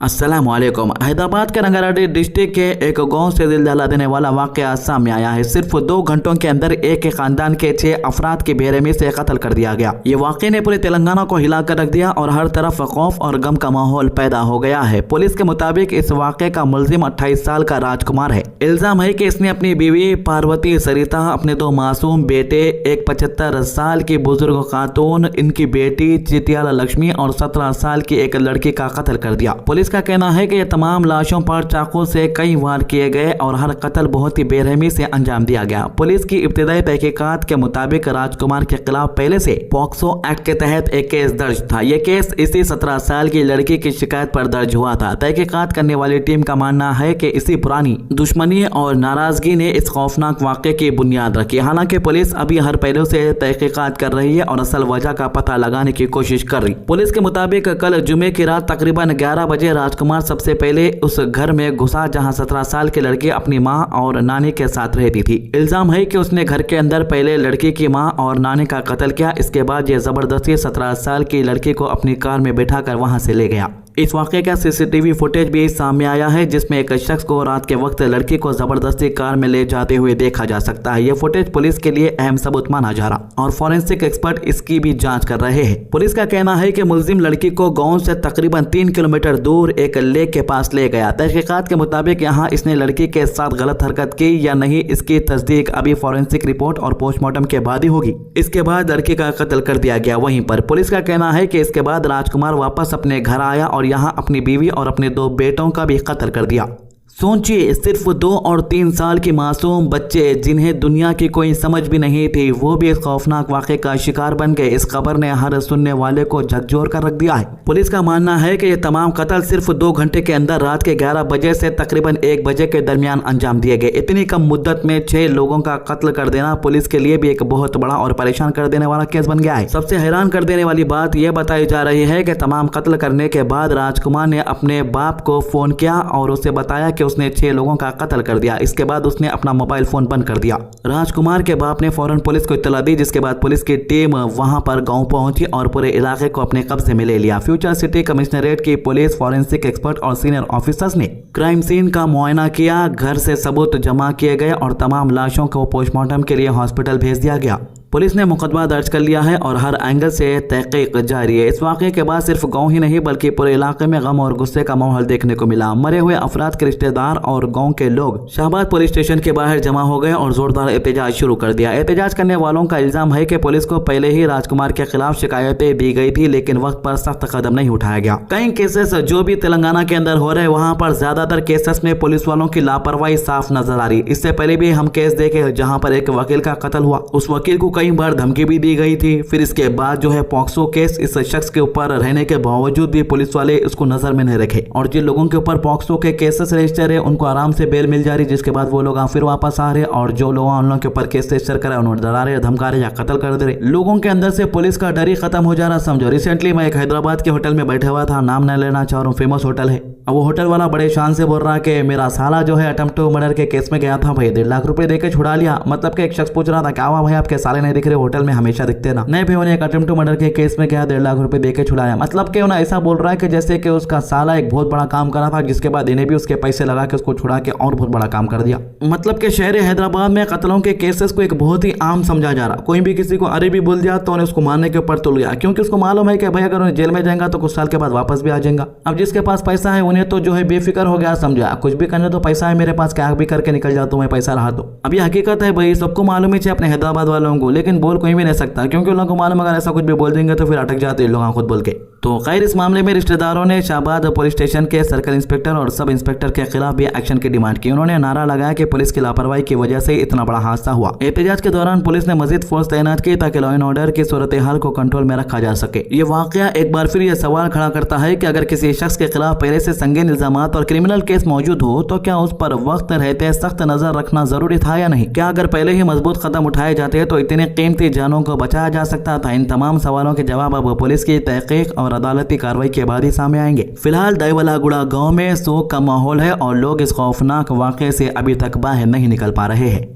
अस्सलामुअलैकुम। हैदराबाद के रंगारेड्डी डिस्ट्रिक्ट के एक गांव से दिल दहला देने वाला वाकया सामने आया है। सिर्फ 2 घंटों के अंदर एक खानदान के 6 अफराद की बेरहमी से कत्ल कर दिया गया। ये वाकये ने पूरे तेलंगाना को हिला कर रख दिया और हर तरफ खौफ और गम का माहौल पैदा हो गया है। पुलिस के मुताबिक इस वाकये का मुलजिम 28 साल का राजकुमार है। इल्जाम है कि इसने अपनी बीवी पार्वती सरिता, अपने 2 मासूम बेटे, एक 75 साल की बुजुर्ग खातून, इनकी बेटी चितियाला लक्ष्मी और 17 साल की एक लड़की का कत्ल कर दिया। पुलिस का कहना है कि ये तमाम लाशों पर चाकू से कई वार किए गए और हर कत्ल बहुत ही बेरहमी से अंजाम दिया गया। पुलिस की इब्तिदाई तहकीकात के मुताबिक राजकुमार के खिलाफ पहले से पॉक्सो एक्ट के तहत एक केस दर्ज था। ये केस इसी 17 साल की लड़की की शिकायत पर दर्ज हुआ था। तहकीकात करने वाली टीम का मानना है कि इसी पुरानी दुश्मनी और नाराजगी ने इस खौफनाक वाकये की बुनियाद रखी। हालांकि पुलिस अभी हर पहलू से तहकीकात कर रही है और असल वजह का पता लगाने की कोशिश कर रही। पुलिस के मुताबिक कल जुमे की रात तकरीबन 11 बजे राजकुमार सबसे पहले उस घर में घुसा जहां 17 साल की लड़की अपनी मां और नानी के साथ रहती थी। इल्जाम है कि उसने घर के अंदर पहले लड़की की मां और नानी का कत्ल किया। इसके बाद ये जबरदस्ती 17 साल की लड़की को अपनी कार में बैठाकर वहां से ले गया। इस वाकये का सीसीटीवी फुटेज भी सामने आया है, जिसमें एक शख्स को रात के वक्त लड़की को जबरदस्ती कार में ले जाते हुए देखा जा सकता है। यह फुटेज पुलिस के लिए अहम सबूत माना जा रहा और फॉरेंसिक एक्सपर्ट इसकी भी जांच कर रहे हैं। पुलिस का कहना है कि मुलजिम लड़की को गांव से तकरीबन 3 किलोमीटर दूर एक लेक के पास ले गया। तहकीकात के मुताबिक यहाँ इसने लड़की के साथ गलत हरकत की या नहीं, इसकी तस्दीक अभी फॉरेंसिक रिपोर्ट और पोस्टमार्टम के बाद ही होगी। इसके बाद लड़की का कत्ल कर दिया गया। वहीं पर पुलिस का कहना है कि इसके बाद राजकुमार वापस अपने घर आया और यहाँ अपनी बीवी और अपने 2 बेटों का भी कत्ल कर दिया। सोचिए, सिर्फ 2 और 3 साल के मासूम बच्चे जिन्हें दुनिया की कोई समझ भी नहीं थी, वो भी इस खौफनाक वाक़े का शिकार बन गए। इस खबर ने हर सुनने वाले को झकझोर कर रख दिया है। पुलिस का मानना है कि ये तमाम कत्ल सिर्फ 2 घंटे के अंदर रात के 11 बजे से तकरीबन 1 बजे के दरमियान अंजाम दिए गए। इतनी कम मुद्दत में 6 लोगों का कत्ल कर देना पुलिस के लिए भी एक बहुत बड़ा और परेशान कर देने वाला केस बन गया है। सबसे हैरान कर देने वाली बात यह बताई जा रही है कि तमाम कत्ल करने के बाद राजकुमार ने अपने बाप को फोन किया और उसे बताया कि उसने 6 लोगों का कत्ल कर दिया। इसके बाद उसने अपना मोबाइल फोन बंद कर दिया। राजकुमार के बाप ने फौरन पुलिस को इत्तला दी, जिसके बाद पुलिस की टीम वहां पर गांव पहुंची और पूरे इलाके को अपने कब्जे में ले लिया। फ्यूचर सिटी कमिश्नरेट की पुलिस, फॉरेंसिक एक्सपर्ट और सीनियर ऑफिसर्स ने क्राइम सीन का मुआयना किया। घर से सबूत जमा किए गए और तमाम लाशों को पोस्टमार्टम के लिए हॉस्पिटल भेज दिया गया। पुलिस ने मुकदमा दर्ज कर लिया है और हर एंगल से तहकीक जारी है। इस वाक़े के बाद सिर्फ गांव ही नहीं बल्कि पूरे इलाके में गम और गुस्से का माहौल देखने को मिला। मरे हुए अफराद के रिश्तेदार और गांव के लोग शाहबाद पुलिस स्टेशन के बाहर जमा हो गए और जोरदार एहतजाज शुरू कर दिया। एहतजाज करने वालों का इल्जाम है कि पुलिस को पहले ही राजकुमार के खिलाफ शिकायतें दी गई थी, लेकिन वक्त पर सख्त कदम नहीं उठाया गया। कई केसेस जो भी तेलंगाना के अंदर हो रहे, वहाँ पर ज्यादातर केसेस में पुलिस वालों की लापरवाही साफ नजर आ रही। इससे पहले भी हम केस देखे जहाँ पर एक वकील का कत्ल हुआ, उस वकील को कई बार धमकी भी दी गई थी। फिर इसके बाद जो है पॉक्सो केस, इस शख्स के ऊपर रहने के बावजूद भी पुलिस वाले उसको नजर में नहीं रखे और जिन लोगों के ऊपर पॉक्सो के केसेस रजिस्टर है उनको आराम से बेल मिल जा रही, जिसके बाद वो लोग फिर वापस आ रहे और जो लोग उन लोगों के ऊपर केस रजिस्टर करा उन्होंने डरा रहे, धमका रहे या कत्ल कर दे रहे। लोगों के अंदर से पुलिस का डर ही खत्म हो जा रहा। समझो, रिसेंटली मैं एक हैदराबाद के होटल में बैठा हुआ था, नाम नहीं लेना चाह रहा हूँ, फेमस होटल है। अब वो होटल वाला बड़े शान से बोल रहा कि मेरा साला जो है अटेम्प्ट टू मर्डर के केस में गया था भाई, 1.5 लाख रुपए देके छुड़ा लिया। मतलब कि एक शख्स पूछ रहा था क्या हुआ भाई, आपके साले नहीं दिख रहे होटल में, हमेशा दिखते ना। नहीं भाई, उन्हें एक अटेम्प्ट टू मर्डर के केस में गया, 1.5 लाख रुपए देके छुड़ाया। मतलब कि उन्हें ऐसा बोल रहा है कि जैसे कि उसका साला एक बहुत बड़ा काम करा था, जिसके बाद इन्हें भी उसके पैसे लगा के उसको छुड़ा के और बहुत बड़ा काम कर दिया। मतलब कि शहर हैदराबाद में कत्लों के केसेस को एक बहुत ही आम समझा जा रहा। कोई भी किसी को अरे भी बोल दिया तो उन्हें उसको मारने के ऊपर तुल गया, क्योंकि उसको मालूम है कि भाई अगर उन्हें जेल में जाएगा तो कुछ साल के बाद वापस भी आ जाएगा। अब जिसके पास पैसा है उन्हें तो जो है बेफिक्र हो गया, समझा कुछ भी करने तो पैसा है मेरे पास, क्या भी करके निकल जाता हूँ मैं, पैसा रहा तो। अब ये हकीकत है भाई, सबको मालूम ही है अपने हैदराबाद वालों को, लेकिन बोल कोई भी नहीं सकता क्योंकि उन लोगों को मालूम अगर ऐसा कुछ भी बोल देंगे तो फिर अटक जाते हैं लोग खुद बोल के। तो खैर, इस मामले में रिश्तेदारों ने शाहबाद पुलिस स्टेशन के सर्कल इंस्पेक्टर और सब इंस्पेक्टर के खिलाफ भी एक्शन की डिमांड की। उन्होंने नारा लगाया कि पुलिस की लापरवाही की वजह से इतना बड़ा हादसा हुआ। एहतजाज के दौरान पुलिस ने मजीद फोर्स तैनात की ताकि लॉ एंड ऑर्डर की सूरत हाल को कंट्रोल में रखा जा सके। ये वाकया एक बार फिर यह सवाल खड़ा करता है कि अगर किसी शख्स के खिलाफ पहले से संगीन इल्जामात और क्रिमिनल केस मौजूद हो तो क्या उस पर वक्त रहते सख्त नजर रखना जरूरी था या नहीं? क्या अगर पहले ही मजबूत कदम उठाए जाते तो इतने कीमती जानों को बचाया जा सकता था? इन तमाम सवालों के जवाब अब पुलिस की तहकीक और अदालती कार्रवाई के बाद ही सामने आएंगे। फिलहाल दईवलागुड़ा गांव में शोक का माहौल है और लोग इस खौफनाक वाकये से अभी तक बाहर नहीं निकल पा रहे हैं।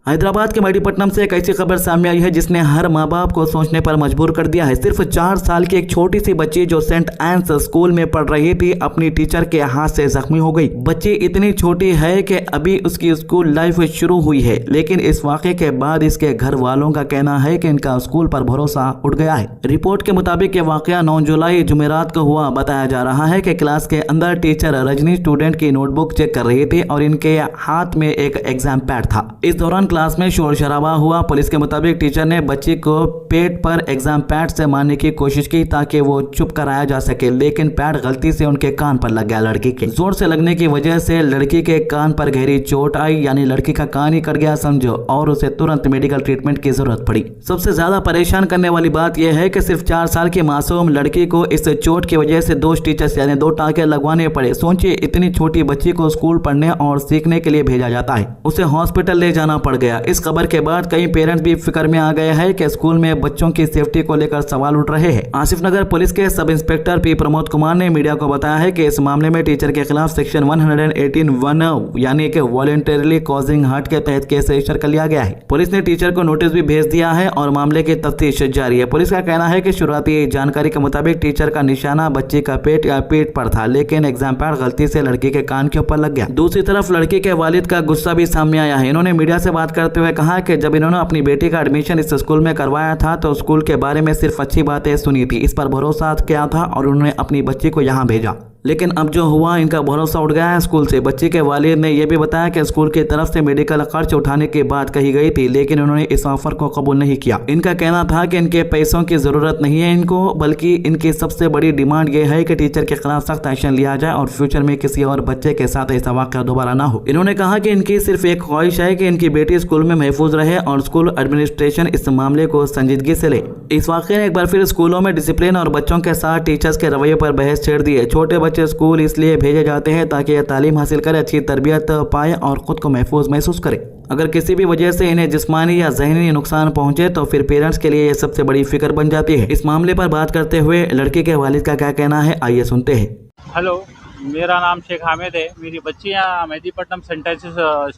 हैदराबाद के महेदीपट्टनम से एक ऐसी खबर सामने आई है जिसने हर माँ बाप को सोचने पर मजबूर कर दिया है। सिर्फ 4 साल की एक छोटी सी बच्ची जो सेंट एन्स स्कूल में पढ़ रही थी अपनी टीचर के हाथ से जख्मी हो गई। बच्ची इतनी छोटी है कि अभी उसकी स्कूल लाइफ शुरू हुई है, लेकिन इस वाक़े के बाद इसके घर वालों का कहना है कि इनका स्कूल पर भरोसा उठ गया है। रिपोर्ट के मुताबिक ये वाक़या 9 जुलाई जुमेरात को हुआ। बताया जा रहा है कि क्लास के अंदर टीचर रजनी स्टूडेंट की नोटबुक चेक कर रही थी और इनके हाथ में एक एग्जाम पैड था। इस दौरान क्लास में शोर शराबा हुआ। पुलिस के मुताबिक टीचर ने बच्ची को पेट पर एग्जाम पैड से मारने की कोशिश की ताकि वो चुप कराया जा सके, लेकिन पैड गलती से उनके कान पर लग गया। लड़की के जोर से लगने की वजह से लड़की के कान पर गहरी चोट आई, यानी लड़की का कान ही कट गया समझो, और उसे तुरंत मेडिकल ट्रीटमेंट की जरूरत पड़ी। सबसे ज्यादा परेशान करने वाली बात यह है कि सिर्फ 4 साल की मासूम लड़की को इस चोट की वजह से 2 स्टिचेस यानी 2 टाँके लगवाने पड़े। सोचिए, इतनी छोटी बच्ची को स्कूल पढ़ने और सीखने के लिए भेजा जाता है, उसे हॉस्पिटल ले जाना पड़ गया। इस खबर के बाद कई पेरेंट्स भी फिक्र में आ गए हैं कि स्कूल में बच्चों की सेफ्टी को लेकर सवाल उठ रहे हैं। आसिफ नगर पुलिस के sub inspector P Pramod Kumar ने मीडिया को बताया है कि इस मामले में टीचर के खिलाफ सेक्शन 118(1) यानी कि वॉलंटरली कॉजिंग हार्ट के तहत केस रजिस्टर कर लिया गया है। पुलिस ने टीचर को नोटिस भी भेज दिया है और मामले की तफ्तीश जारी है। पुलिस का कहना है कि शुरुआती जानकारी के मुताबिक टीचर का निशाना बच्ची का पेट या पीठ पर था, लेकिन एग्जाम पैड गलती से लड़की के कान के ऊपर लग गया। दूसरी तरफ लड़की के वालिद का गुस्सा भी सामने आया है। इन्होंने मीडिया से बात करते हुए कहा कि जब इन्होंने अपनी बेटी का एडमिशन इस स्कूल में करवाया था तो स्कूल के बारे में सिर्फ अच्छी बातें सुनी थी, इस पर भरोसा किया था और उन्होंने अपनी बच्ची को यहाँ भेजा। लेकिन अब जो हुआ, इनका भरोसा उठ गया है स्कूल से। बच्ची के वालिद ने यह भी बताया कि स्कूल की तरफ से मेडिकल खर्च उठाने की बात कही गई थी, लेकिन उन्होंने इस ऑफर को कबूल नहीं किया। इनका कहना था कि इनके पैसों की जरूरत नहीं है इनको, बल्कि इनकी सबसे बड़ी डिमांड यह है कि टीचर के खिलाफ सख्त एक्शन लिया जाए और फ्यूचर में किसी और बच्चे के साथ ऐसा वाक़या दोबारा ना हो। इन्होंने कहा कि इनकी सिर्फ एक ख्वाहिश है कि इनकी बेटी स्कूल में महफूज रहे और स्कूल एडमिनिस्ट्रेशन इस मामले को संजीदगी से ले। इस वाक़े ने एक बार फिर स्कूलों में डिसिप्लिन और बच्चों के साथ टीचर्स के रवैये पर बहस छेड़ दी है। छोटे बच्चे स्कूल इसलिए भेजे जाते हैं ताकि यह तालीम हासिल करे, अच्छी तरबियत पाए और खुद को महफूज महसूस करे। अगर किसी भी वजह से इन्हें जिस्मानी या ज़हनी नुकसान पहुंचे तो फिर पेरेंट्स के लिए यह सबसे बड़ी फिक्र बन जाती है। इस मामले पर बात करते हुए लड़के के वालिद का क्या कहना है, आइए सुनते हैं। हेलो, मेरा नाम शेख हामिद है। मेरी बच्ची यहाँ महेदीपट्टनम सेंट एन्स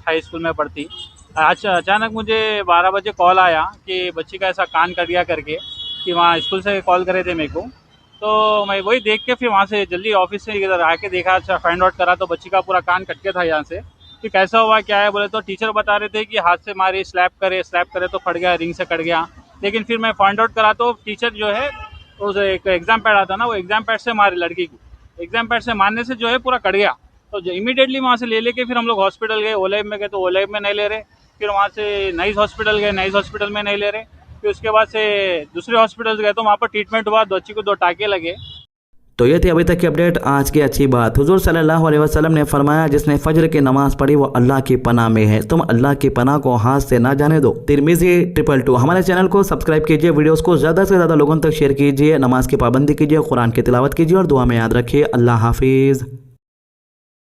हाई स्कूल में पढ़ती। आज अचानक मुझे 12 बजे कॉल आया कि बच्ची का ऐसा कान कट गया करके, कि वहाँ स्कूल से कॉल करे थे मेरे को। तो मैं वही देख के फिर वहाँ से जल्दी ऑफिस से इधर आके देखा, अच्छा फाइंड आउट करा तो बच्ची का पूरा कान कट के था यहाँ से। कि कैसा हुआ क्या है बोले तो टीचर बता रहे थे कि हाथ से मारे, स्लैप करे तो फट गया, रिंग से कट गया। लेकिन फिर मैं फाइंड आउट करा तो टीचर जो है वो जो एक एग्जाम पैड आता ना, वो एग्जाम पैड से मारे लड़की को। एग्जाम पैड से मारने से जो है पूरा कट गया। तो इमीडिएटली वहाँ से ले लेके फिर हम लोग हॉस्पिटल गए। ओलैब में गए तो ओलैब में नहीं ले रहे, फिर वहाँ से नाइस हॉस्पिटल गए, नाइस हॉस्पिटल में नहीं ले रहे, फिर उसके बाद से दूसरे हॉस्पिटल गए तो वहाँ पर ट्रीटमेंट हुआ, बच्ची को 2 टाँके लगे। तो ये थी अभी तक की अपडेट। आज की अच्छी बात, हुजूर सल्लल्लाहु अलैहि वसल्लम ने फरमाया, जिसने फजर की नमाज पढ़ी वो अल्लाह की पनाह में है। तुम अल्लाह की पनाह को हाथ से ना जाने दो। तिरमिज़ी 222। हमारे चैनल को सब्सक्राइब कीजिए, वीडियोस को ज़्यादा से ज़्यादा लोगों तक शेयर कीजिए, नमाज की पाबंदी कीजिए, कुरान की तिलावत कीजिए और दुआ में याद रखिए। अल्लाह हाफिज़।